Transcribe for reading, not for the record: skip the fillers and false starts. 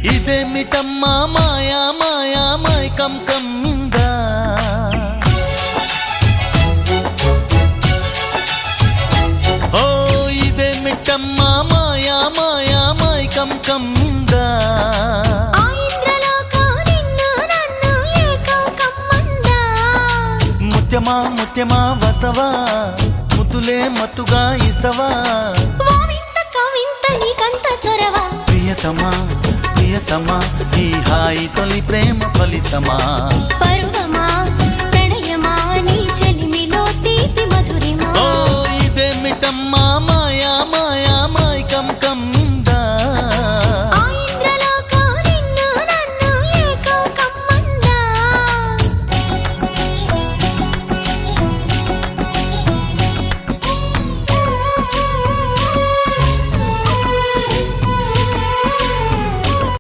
ఇదేమిటమ్మా మాయా మాయా మైకం కమ్మిందా ఓ ఇదేమిటమ్మా మాయా మాయా మైకం కమ్మిందా ముత్యమా ముత్యమా వస్తవా ముద్దులే మత్తుగా ఇస్తవా ప్రియతమా ప్రియతమా ఈ హాయి తొలి ప్రేమ ఫలితమా పరువమా ప్రణయమా నీ చెలిమిలో తీపి మధురిమా ఓ ఇదేమిటమ్మా మాయా మాయా